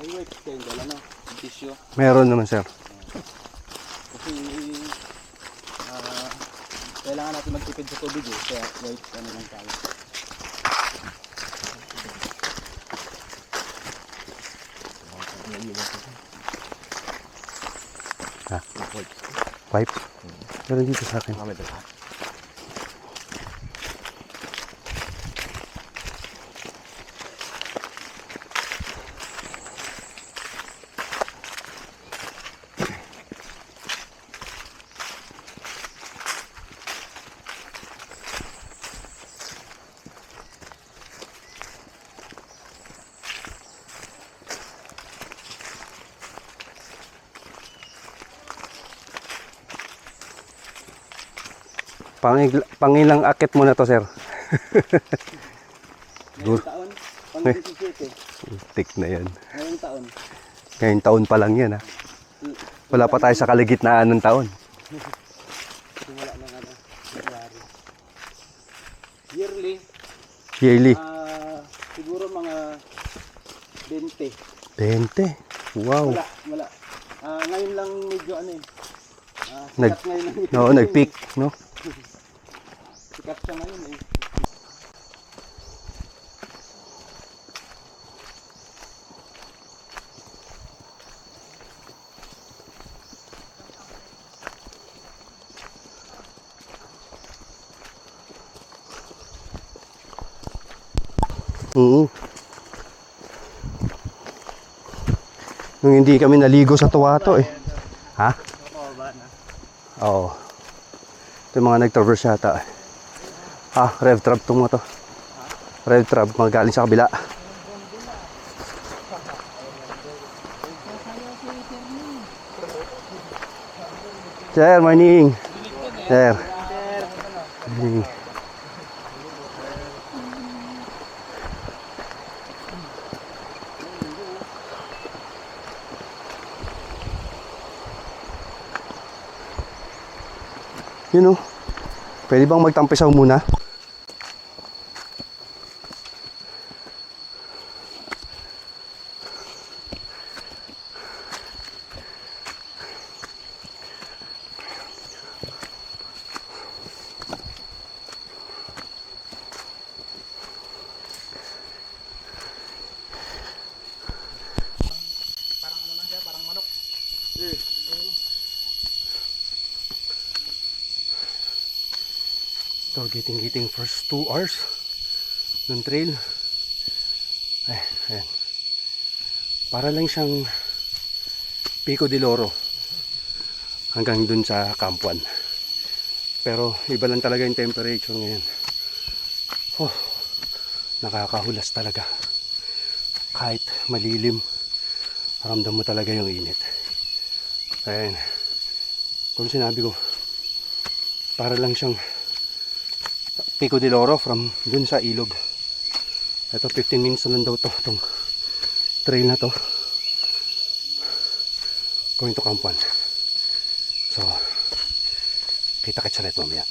May wipes kayong dala, no? Tissue. Meron naman, sir. Kasi kailangan natin magtipid sa tubig eh. Kaya wipes ano lang tayo. Ha? Wipe? Meron dito sa akin. Pangilang akit mo na to, sir. Ngayong taon? Pang 17. Tik na yan. Ngayong taon. Ngayong taon pa lang yan, ha. Wala pa tayo sa kaligitnaan ng taon. Simula ng ano, January. Yearly, Yearly. siguro mga 20. 20. Wow. Wala. Ngayon lang medyo ano eh. Nag, Sikat ngayon lang. no, nag-peak, no? Sikat siya ngayon eh. Nung hindi kami naligo sa Tuwato eh. Ha? Oo. Ito yung mga nag-traverse yata eh. Rev trap itong mga to. Rev trap, magaling sa kabila. Sir, morning. Sir. Morning. Yun o. Pwede bang magtampisaw muna? So, giting first 2 hours ng trail. Ayan. Para lang siyang Pico de Loro hanggang dun sa Camp 1. Pero iba lang talaga yung temperature ngayon. Nakakahulas talaga. Kahit malilim, ramdam mo talaga yung init. Ayan. Kung sinabi ko, para lang siyang Pico de Loro from dun sa ilog. Ito 15 minutes na lang daw itong trail na to going to Camp 1. So kita-kits ulit mamaya.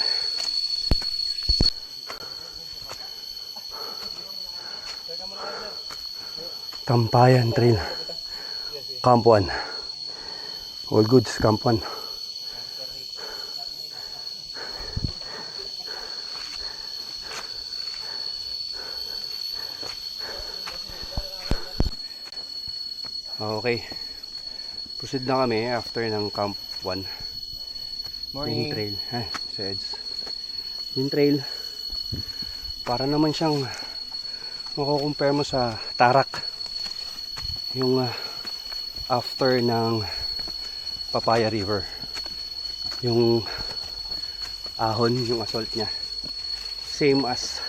Kampayan Trail Camp 1. All goods Camp 1. Okay. Proceed na kami after ng Camp 1. Morning. Yung trail. Seds. Yung trail, para naman siyang makukumpare mo sa Tarak. Yung after ng Papaya River. Yung ahon, yung assault niya. Same as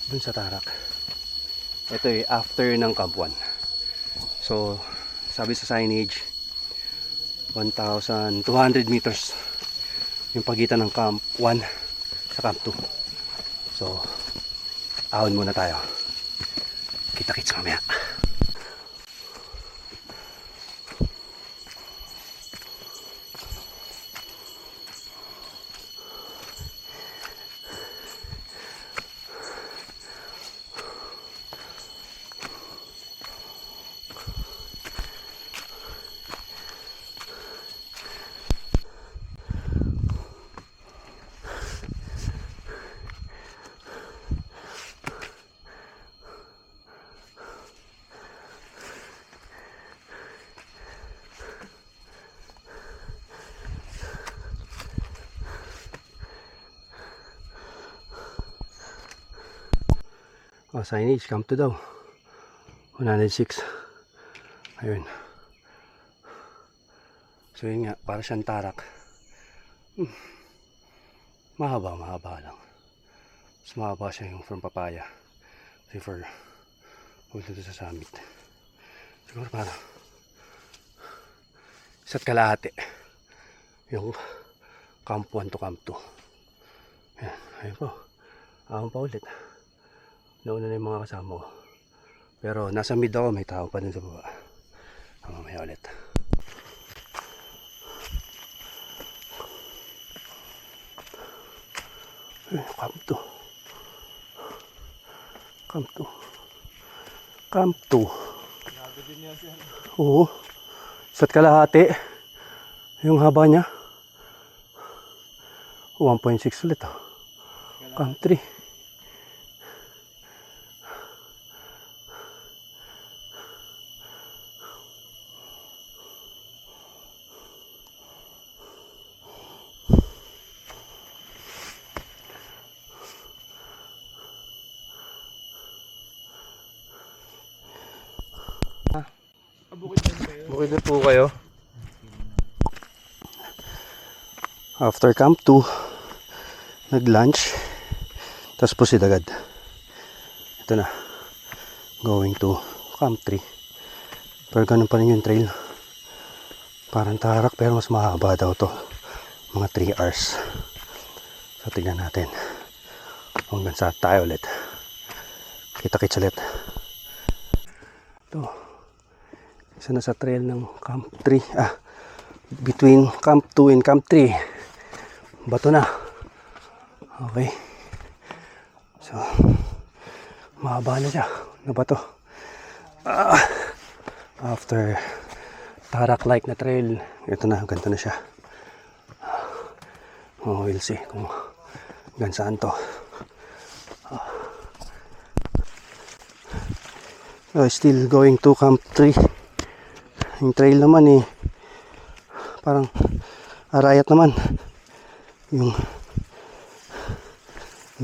dun sa Tarak. Ito after ng Camp 1. So, sabi sa signage, 1,200 meters yung pagitan ng Camp 1 sa Camp 2. So, ahon muna tayo. Kita-kits mamaya. Signage, come to daw. 106. Ayun. So yun nga, para siyang tarak. Mahaba lang. Mas mahaba siya yung from Papaya. Kasi for punta doon sa summit. Siguro para isa't kalahati. Yung Camp 1 to Camp 2. Ayan, ayun po. Ahon pa ulit. Nauna na yung mga kasama ko. Pero nasa mid ako, may tao pa dun sa baba. Mamaya ulit. Camp 2. Camp 2. Camp 2. Oo. Isa't kalahati. Yung haba niya. 1.6 ulit. Camp 3. Bukid na po kayo. After Camp 2, nag-lunch, tapos proceed agad. Ito na, going to Camp 3. Pero ganun pa rin yung trail. Parang tarak pero mas mahaba daw to. Mga 3 hours. So tignan natin. Hanggang saan tayo ulit. Kita-kits ulit. Ito. Isa na sa trail ng Camp 3. Between Camp 2 and Camp 3. Bato na. Okay. So, mahaba na siya. Na bato. After tarak-like na trail, ito na, ganito na siya. We'll see kung hanggang saan to. Still going to Camp 3. Yung trail naman parang arayat naman. Yung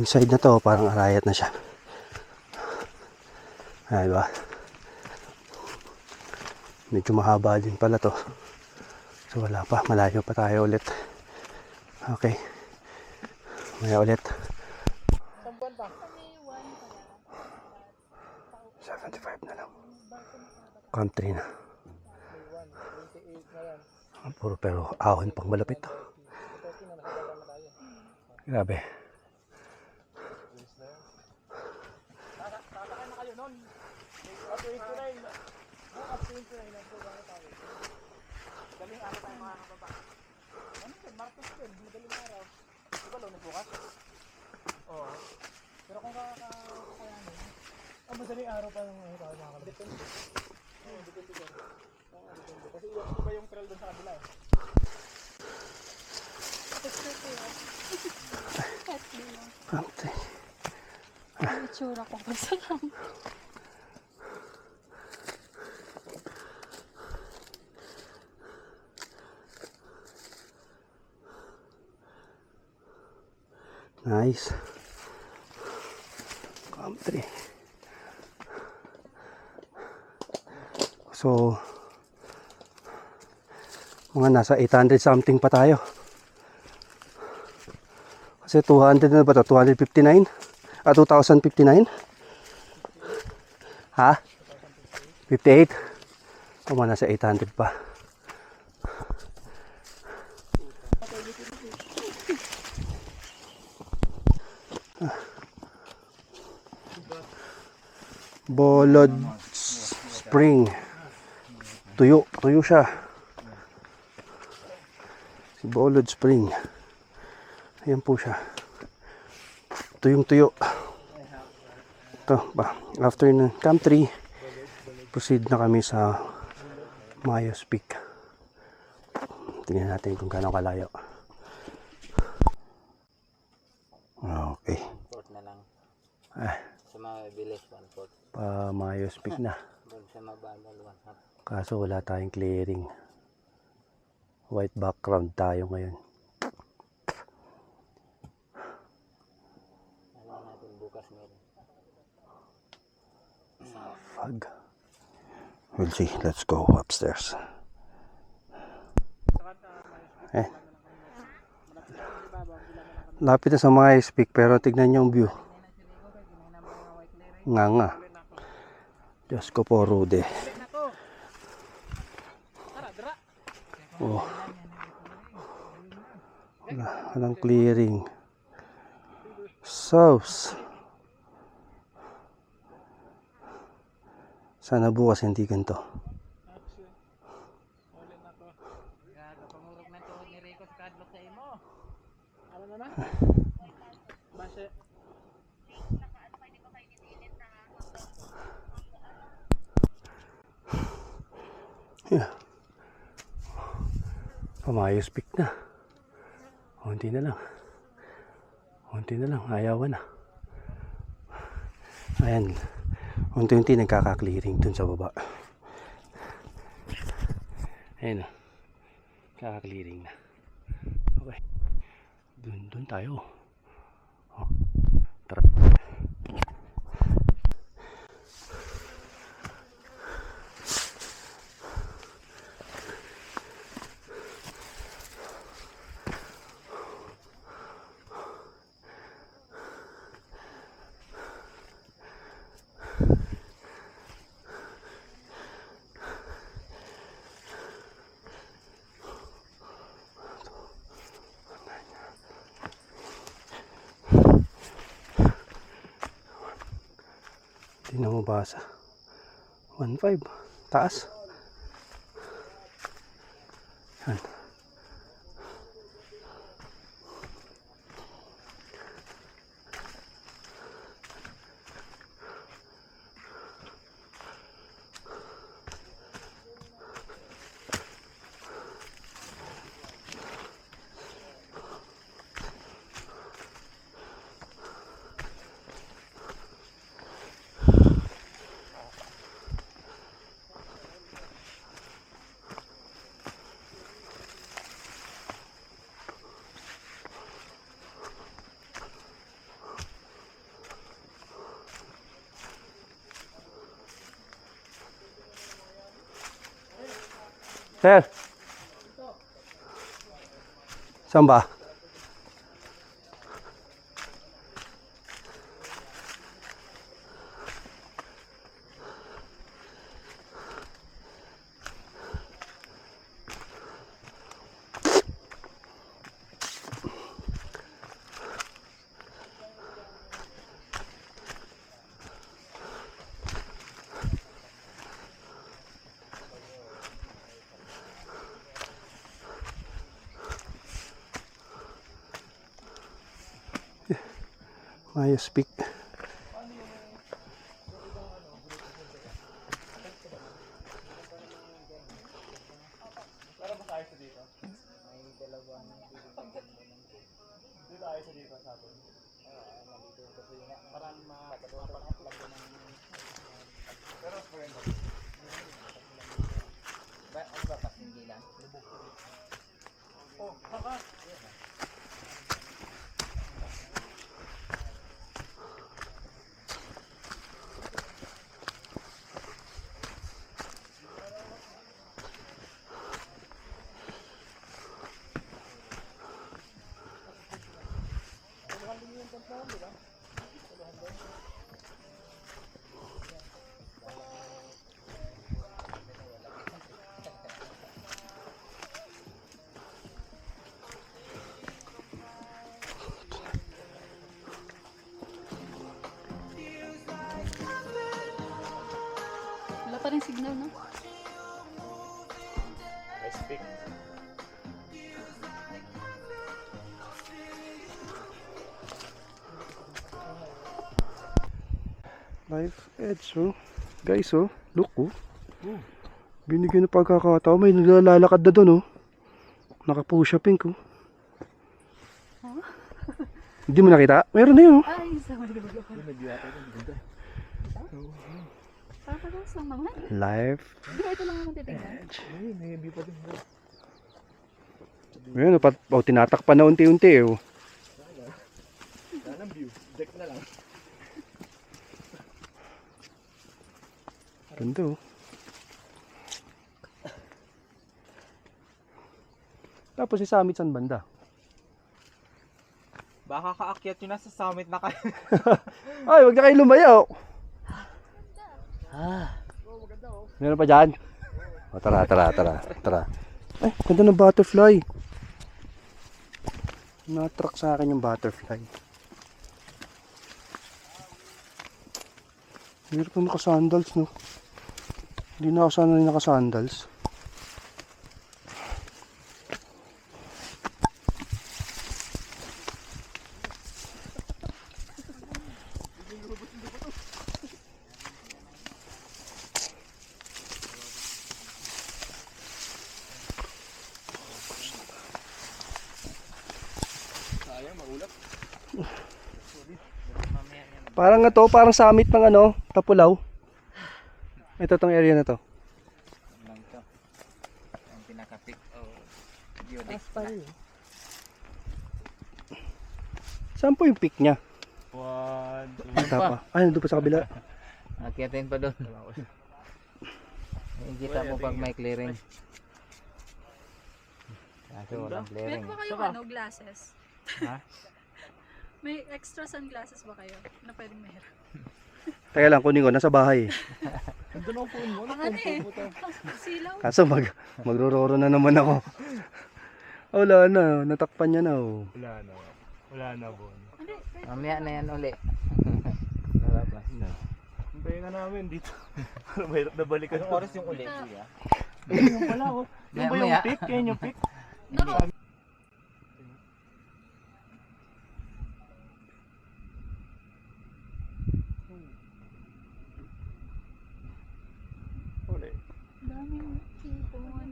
side na to parang arayat na siya. Diba? Medyo mahaba din pala to. So wala pa, malayo pa tayo ulit. Okay. Maya ulit. 75 na lang. Camp 3 na. Puro pero ahon pang malapit to. Grabe. Pero kung kakayanin, madaling araw pa yung makakalimutan. Depende ko. Kasi iba yung trail doon sa kabila Camp 3. Ang itsura ko pa sa camp. Nice. Camp 3. So, mga nasa 800 something pa tayo. Kasi 200 na ba ito? 259? 2059? Ha? 58? O mga nasa 800 pa. Bolod Spring. Tuyo siya. Si Bolod Spring. Ayan po siya. Tuyong-tuyo. Ito ba. After ng Camp 3, proceed na kami sa Mayos Peak. Tingnan natin kung gaano kalayo. Okay. Port na lang. Sa mabilis 1/4. Pa Mayos Peak na. Doon sa mabagal 1/2. Kaso wala tayong clearing. White background tayo ngayon. Alam natin bukas meron. fog. We'll see. Let's go upstairs. Eh. Lapit na sa mga ice-peak pero tignan nyo ang view. Nga. Diyos ko po, Rude. Oh. Walang clearing. Sauce. Sana bukas hindi ganito. Pangurog na tuhod ni Rico sa kadlok sa imo. Ano na? Base. Yeah. Pamayos pick na. Unti na lang. Unti na lang. Ayawan na. Ayan. Unti-unti nagkaka-clearing dun sa baba. Ayan o. Kaka-clearing na. Okay. Dun tayo. Oh. Tara. Hindi na mabasa. 1.5. Taas. Yan. Sir. Saan ba? Ayos pick. Para ba tayo sa dito? May dalawang dito tayo sa dito sa atin. Nandito kasi nga parang mapapakaplag ko ng pero maganda. Ano ba pasinggilan? Oh, saka Wala pa rin signal, no? I speak. Life edge, oh. Guys, oh. Look, oh. Binigyan ng pagkakataon. May naglalakad na doon, oh. Naka-push pink, oh. Huh? Hindi mo nakita? Meron na yun, oh. Ay, sa mga dulo. Papagas lang naman. Life Di ba ito lang naman titignan? edge. Ay, maybe pa din. Ayan, oh. Tinatakpan na unti-unti, oh. Yan ang view. Deck na lang. Ganda oh. Tapos si Summit saan banda? Baka kaakyat yun nasa summit na kayo. Ay, wag na kayo lumayaw. Ah. Meron pa dyan? O, tara. Ay, ganda ng butterfly. Na-attract sa akin yung butterfly. Meron pa naka-sandals, no? Hindi na ako sanay naka-sandals. Parang nga to, parang summit ng ano, Tapulaw. Ito tong area na to. Lang to. Ang pinaka-pick. Oh. Geodex. Saan po yung peak niya? One, Pa. Ay, nandun pa sa kabila. Akyatin pa doon. Kita mo pag may clearing. Kaso walang clearing. Meron ba kayong ano, glasses? Ha? May extra sunglasses ba kayo na pwedeng meron? Teka lang, kunin ko, nasa bahay. nandun ang phone mo. Ang ano eh, silaw. Kaso magrororo na naman ako. Wala na, natakpan niya na oh. Wala na Bon. Hindi, Mamaya na yan uli. Lalabas na. Hintayin na namin dito. Mahirap na balikan. Anong oras yung uli? Ayun yung pala oh. Yan ba yung Maya. pick? Yan yung pick? Naku, Uli. daming sipon.